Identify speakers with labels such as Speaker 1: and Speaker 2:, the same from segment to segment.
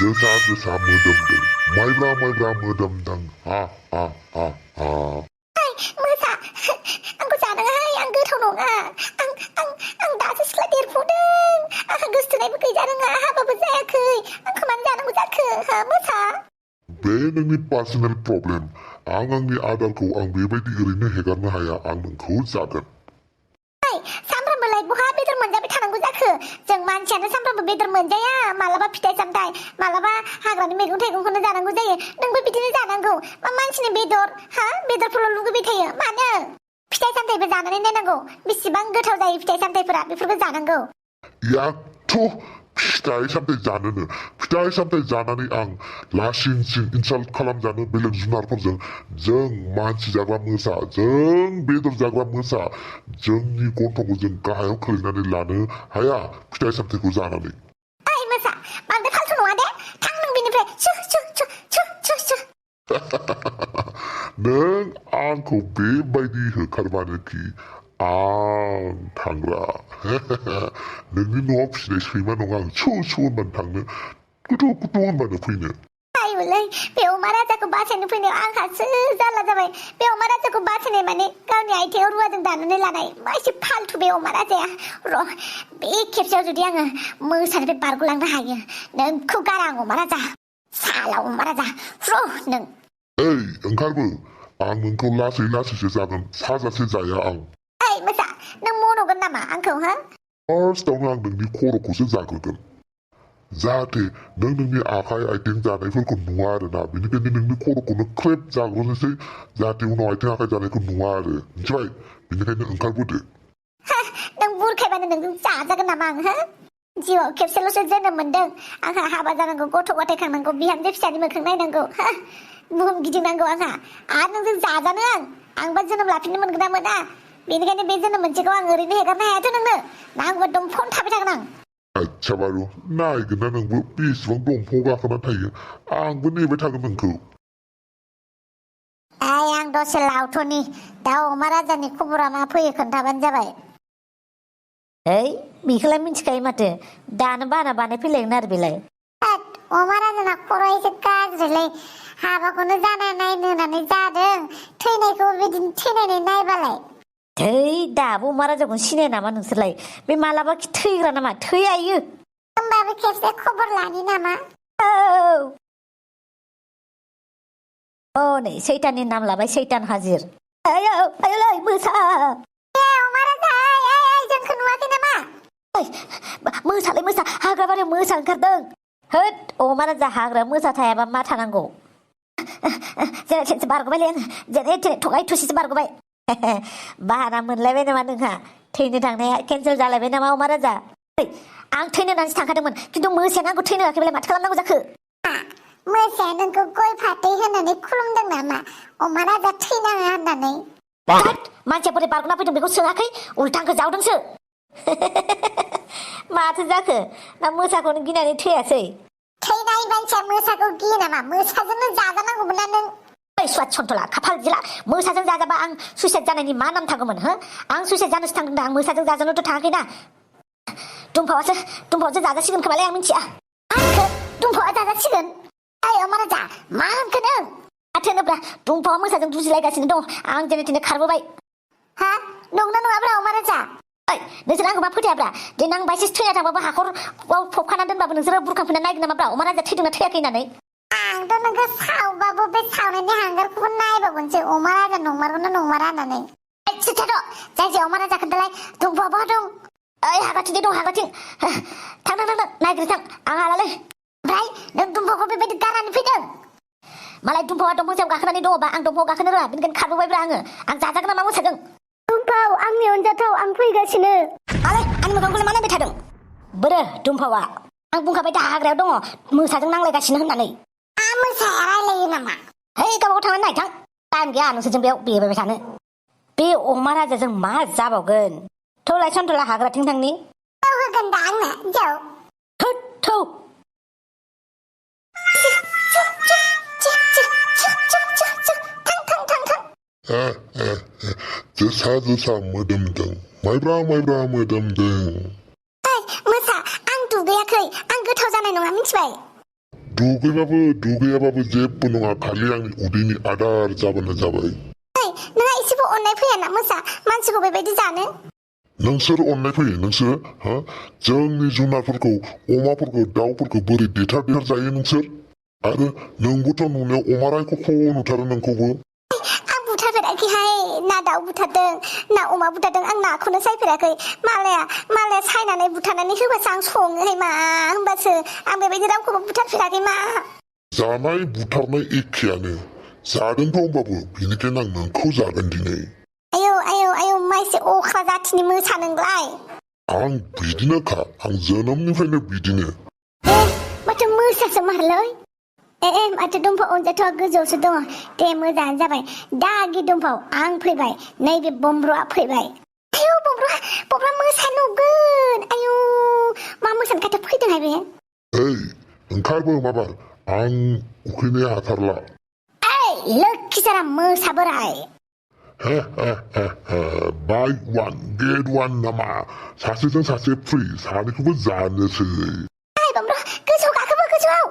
Speaker 1: जोसा मोदोमदों माइब्रा मोदोमदों हा हा हा हा
Speaker 2: मोसा आंखौ जानाङाहाय आं गोथाव नङा आं दासो सिख्ला देरफुदों आंहा गोसथोनायबो गैजारोङा हाबाबो जायाखै आंखौ मानो जानांगौ जाखो हा मोसा
Speaker 1: बे नोंनि पार्सनेल प्रब्लेम आंनि आदारखौ आं बेबायदि ओरैनो हेगारनो हाया आं नोंखौ जागोन
Speaker 2: सामफ्रामबोलाय बहा बेदर मोनजाबाय थानांगौ जाखो जों मानसियानो सामफ्रामबो बेदर मोनजाया मालाबा फिथाइ सामथाइ मालाबा हाग्रानि मैगं थाइगंखौनो जानांगौ जायो नोंबो बिदिनो जानांगौ मा मानसिनि बेदर हा बेदरफोरल' लुगैबाय थायो मानो फिथाइ सामथाइबो जानानै नायनांगौ बेसेबां गोथाव जायो फिथाइ सामथाइफोरा बेफोरखौ जानांगौ
Speaker 1: याथ' फिथाइ सामथाइ जानानै आं लासिं इनसाल्ट खालामजानो बेलेग जुनारफोरजों जों मानसि जाग्रा मोसा जों बेदर जाग्रा मोसा जोंनि गन्थंखौ जों गाहायाव खोलैनानै लानो हाया फिथाइ सामथाइखौ जानानै
Speaker 2: ओइ मोसा बांद्राय फालतु नङा दे थां नों बेनिफ्राय छु
Speaker 1: नों आंखौ बेबायदि होखारबानोखि आं थांग्रा नोंनि न'आव फिसिनाय सैमा नङा आं छु होनबानो थांनो कुटु होनबानो फैनो
Speaker 2: आयुलै बे अमा राजाखौ बासायनो फैनायाव आंहासो जारला जाबाय बे अमा राजाखौ बासायनाय माने गावनि आथिङाव रुवाजों दानानै लानाय मा एसे फालतु बे अमा राजाया र' बे खेबसेयाव जुदि आङो मोसानिफ्राय बारग'लांनो हायो नोंखौ गारा आं अमा राजा साला अमा राजा र' नों
Speaker 1: ओइ ओंखारबो आं नोंखौ लासैसो जागोन साजासे जाया आं
Speaker 2: ओइ मोसा नों मन'गोन नामा आंखौ हो
Speaker 1: फार्स्टआवनो आं नोंनि खर'खौसो जाग्रोगोन जाहाथे नों नोंनि आखाइ आथिं जानायफोरखौ नुवा आरोना बेनिखायनो नोंनि खर'खौनो ख्रेब जाग्रोनोसै जाहाथे उनाव आथिं आखाइ जानायखौ नुवा आरो मिथिबाय बेनिखायनो ओंखारबोदो
Speaker 2: नों बुरखायबानो नोंजों जाजागोन नामा आं हो जिउआव खेबसेल'सो जोनोम मोनदों आंहा हाबा जानांगौ गथ' गथाय खांनांगौ बिहामजो फिसानि मोखां नायनांगौ बुहुम गिदिंनांगौ आंहा आरो नोंजों जाजानो आंबा जोनोम लाफिननो मोनगोन ना मोना बेनिखायनो बे जोनोम मोनसेखौ आं ओरैनो हेगारनो हायाथ' नोंनो नांगौबा दमफावनो थाबाय थागोन आं
Speaker 1: आच्छा बारु नायगोन ना नोंबो बेसेबां दंफाङाव गाखोना थायो आंबो नेबाय थागोन नोंखौ
Speaker 2: आं दसे लावथ'नि दा अमा राजानि खबरा मा फैयो खोन्थाबानो जाबाय
Speaker 3: ओइ बेखौलाय मिथिखायो माथो दानो बाना बानायफैलायगोन आरो बेलाय
Speaker 2: अमा राजाना खर' एसे गाज्रिलै हाबाखौनो जाना नायनो होननानै जादों थैनायखौ बिदिनो थैनानै नायबालाय
Speaker 3: थै दाबो अमा राजाखौनो सिनाया नामा नोंसोरलाय बे मालाबा थैग्रा नामा थैयायो
Speaker 2: होमबाबो खेबसे खबर लानि नामा
Speaker 3: औ नै सैताननि नाम लाबाय सैतान हाजिर आयै मोसा
Speaker 2: अमा राजा जोंखौ नुवाखै नामा
Speaker 3: मोसालाय मोसा हाग्रा बारियाव मोसा ओंखारदों होद अमा राजा हाग्रायाव मोसा थायाबा मा थानांगौ जेने थेनसो बारग'बायलै आङो जेने थेने थगाय थुसिसो बारग'बाय बारा मोनलायबाय नामा नोंहा थैनो थांनाया केन्सेल जालायबाय नामा अमा राजा आं थैनो होननानैसो थांखादोंमोन खिन्थु मोसाया आंखौ थैनो होआखैबालाय माथो खालामनांगौ जाखो
Speaker 2: मोसाया नोंखौ गय फाथै होनानै खुलुमदों नामा अमा राजा थैनाङा होननानै
Speaker 3: मानसिया बोरै बारग'ना फैदों बेखौ सोङाखै उल्थांखौ जावदोंसो माथो जाखो ना मोसाखौनो गिनानै थैयासै
Speaker 2: थैनाय मानसिया मोसाखौ गियो नामा मोसाजोंनो जाजानांगौमोन ना नों
Speaker 3: स्वाद सन्थला खाफाल जिला मोसाजों जाजाबा आं सुइसाइड जानायनि मा नाम थागौमोन हो आं सुइसाइड जानोसो थांदों दा आं मोसाजों जाजानोथ' थाङाखैना दुमफावासो जाजासिगोन खोमालाय आं मिथिया
Speaker 2: दुमफावा जाजासिगोन अमा राजा मा होनखो नों
Speaker 3: माथो होनोब्रा दुमफावा मोसाजों बुजिलायगासिनो दं आं जेने थेने खारबोबाय
Speaker 2: हा नंना नङाब्रा अमा राजा
Speaker 3: नोंसोर आंखौ मा फोथायाब्रा देनां बायसेस थैना थांबाबो हाखराव फबखाना दोनबाबो नोंसोरो बुरखांफिनना नायगोन नामाब्रा अमा राजा थैदोंना थैयाखै होननानै
Speaker 2: आंथ' नोंखौ सावबाबो बे सावनायनि हांगारखौबो नायबावगोनसो अमा राजा नंमारगौना नंमारा होननानै जायखिया अमा राजा खोन्थालाय दुमफावा बहा दं ओइ हाग्राथिं दं हाग्राथिं थां नायगिर थां आं हालालै ओमफ्राय नों दुमफावखौ बेबायदि गारनानै फैदों मालाय दुमफावा दंफां सायाव गाखोनानै दङबा आं दंफाङाव गाखोनो रोङा बेनिखायनो खारबोबायब्रा आं जाजागोन नामा मोसाजों दुमफाव आंनि अनजाथाव आं फैगासिनो
Speaker 3: आलाय आंनि मोखांखौलाय मा नायबाय थादों बोरो दुमफावा आं बुंखाबाय दा हाग्रायाव दङ मोसाजों नांलायगासिनो होननानै
Speaker 2: मोसाया रायलायो नामा
Speaker 3: है गावबागाव थांनानै नायथां टाइम गैया नोंसोरजों बेयाव बेबायबाय थानो बे अमा राजाजों मा जाबावगोन थौलाय सन्थला हाग्राथिं थांनि
Speaker 2: होगोन दा आंनो जौ
Speaker 3: थौ
Speaker 1: जोसा मोदोमदों माइब्रा मोदोमदों
Speaker 2: मोसा आं दुगैयाखै आं गोथाव जानाय नङा मिथिबाय
Speaker 1: दुगैबाबो दुगैयाबाबो जेबो नङा खालि आंनि उदैनि आदार जाबानो जाबाय
Speaker 2: नोंहा एसेबो अननाय फैया ना मोसा मानसिखौ बेबायदि जानो
Speaker 1: नोंसोर अननाय फैयो नोंसोर हा जोंनि जुनारफोरखौ अमाफोरखौ दाउफोरखौ बोरै देथार जायो नोंसोर आरो नोंबोथ' नुनायाव अमा रायखौ नुथारो नोंखौबो
Speaker 2: आं बुथारफेराखैहाय ना दाउ बुथारदों ना अमा बुथारदों आं नाखौनो सायफेराखै मालाया सायनानै बुथारनानै होबासो आं सङोहाय मा होमबासो आं बेबायदि रावखौबो बुथारफेराखै मा
Speaker 1: जानाय बुथारनाय एखेयानो जादोंथ' होमबाबो बेनिखायनो आं नोंखौ जागोन दिनै
Speaker 2: आयौ माइसे अख्रा जाथिनि मोसा नोंलाय
Speaker 1: आं बिदिनोखा आं जोनोमनिफ्रायनो बिदिनो
Speaker 2: माथो मोसासो मारलै माथो दंफां अनजाथ'आ गोजौआवसो दङ दे मोजाङानो जाबाय दा दंफां आं फैबाय नैबे बमब्र'आ फैबाय आयौ बमब्र'आ मोसा नुगोन आयौ मा मोसानो खाथियाव फैदोंहाय बे
Speaker 1: ओंखारबो माबार आं उखैनाया हाथारला
Speaker 2: लोखि सारा मोसा बोराय
Speaker 1: बाय वान गेट वान नामा सासेजों सासे फ्रि सानैखौबो जानोसै
Speaker 2: गोजौआव गाखोबो गोजौआव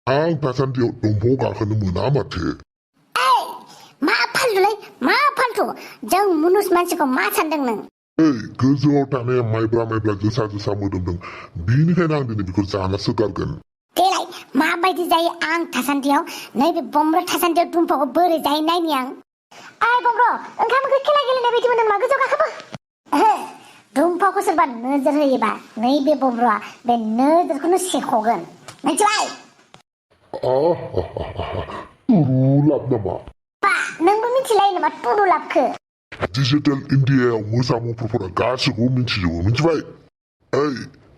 Speaker 1: आं दासान्दियाव दंफाङाव गाखोनो मोना माथो
Speaker 2: मा फाल्थु जों मुनुस मानसिखौ मा सानदों नों
Speaker 1: गोजौआव थानाया माइब्रा जोसा मोदोमदों बिनिखायनो आं दिनै बेखौ जानासो गारगोन
Speaker 2: देलाय माबायदि जायो आं थासान्दियाव नैबे बमब्र' थासान्दियाव दुम्फाखौ बोरै जायो नायनि आं बमब्र' ओंखाम ओंख्रि खेला गेलेनाय बायदि मोनो मा गोजौआव गाखोबो दुम्फाखौ सोरबा नोजोर होयोबा नैबे बमब्र'आ बे नोजोरखौनो सेख'गोन मिथिबाय
Speaker 1: तुरुलाब नामा
Speaker 2: नोंबो मिथिलायो नामा तुरुलाबखो
Speaker 1: डिजिटेल इन्डियायाव मोसा मुफुरफोरा गासैखौबो मिथिजोबो मिथिबाय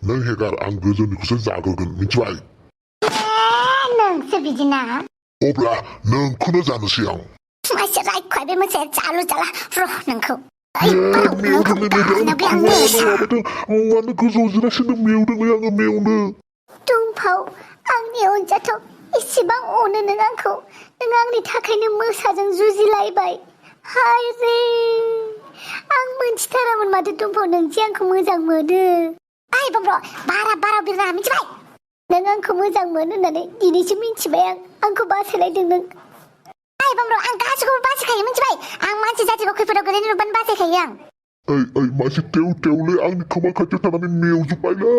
Speaker 1: नों हेगार आं गोजौनिखौसो जाग्रोगोन मिथिबाय
Speaker 2: नोंसो बिदिना
Speaker 1: अब्ला नोंखौनो जानोसै आं
Speaker 2: मासे रायख'आ बे मोनसे जालु जाला र' नोंखौ
Speaker 1: मानो गोजौआव जिरायसिनो मेवदोंलै आङो मेवनो
Speaker 2: दुम्फाव आंनि अनजाथाव इसेबां अनो नों आंखौ नों आंनि थाखायनो मोसाजों जुजिलायबाय हाय रे आं मोनथिथारामोन माथो दुम्फाव नोंदि आंखौ मोजां मोनो बमब्र' बारा बिरनाङा मिथिबाय नों आंखौ मोजां मोनो होननानै दिनैसो मिथिबाय आंखौ बासायलायदों नों बमब्र' आं गासैखौबो बासायखायो मिथिबाय आं मानसि जाथिखौ खैफोदाव गोलैनो नुबानो बासायखायो आं
Speaker 1: मासे तेवले आंनि खोमा खाथियाव थानानै मेवजोब्बायलै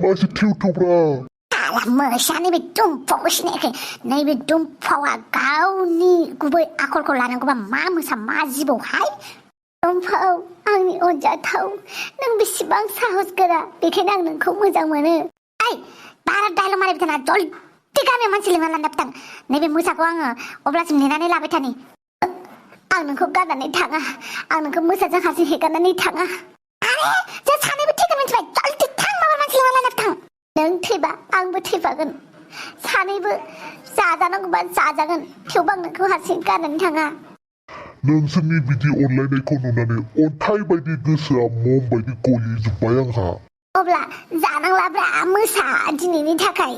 Speaker 1: मासे थेवब्रा
Speaker 2: मोसा नैबे दुम्फावखौ सिनायाखै नैबे दुम्फावा गावनि गुबै आखलखौ लानांगौबा मा मोसा मा जिबौहाय दुम्फाव आंनि अनजाथाव नों बेसेबां साहस गोरा बेखायनो आं नोंखौ मोजां मोनो बारा डायलग मारिबाय थाना जल्दि गामियाव मानसि लिंना लाना फैथां नैबे मोसाखौ आङो अब्लासिम नेनानै लाबाय थानि आं नोंखौ गारनानै थाङा आं नोंखौ मोसाजों हारसिं हेगारनानै थाङा जों सानैबो थैगोन मिथिबाय जल्दि थां माबा मानसि लिंना लाना फैथां नों थैबा आंबो थैफागोन सानैबो जाजानांगौबा जाजागोन थेवबो आं नोंखौ हारसिं गारनानै थाङा
Speaker 1: नोंसोरनि बिदि अनलायनायखौ नुनानै अन्थाइ बायदि गोसोआ मम बायदि गलिजोब्बाय आंहा
Speaker 2: अब्ला जानांलाब्रा मोसा दिनैनि थाखाय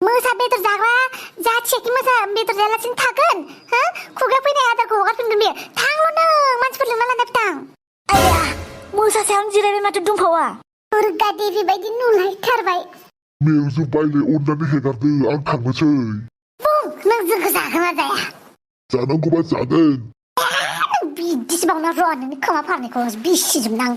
Speaker 2: मोसा बेदर जाग्रा जाथियाखि मोसा बेदर जायालासिनो थागोन खुगायाव फैनाय आदारखौ हगारफिनगोन बेयो थांल' नों मानसिफोर लिंना लाना फैथां
Speaker 3: मोसा सायावनो जिरायबाय माथो दुम्फावा
Speaker 2: दुर्गा देबि बायदि नुलायथारबाय
Speaker 1: मेवजोब्बायलै अननानै हेगारदो आं थांनोसै
Speaker 2: बुं नों जोंखौ जागोन ना जाया
Speaker 1: जानांगौबा जागोन
Speaker 2: बिदिसो बावना र' नोंनि खोमा फारनैखौ बिसिजोबनां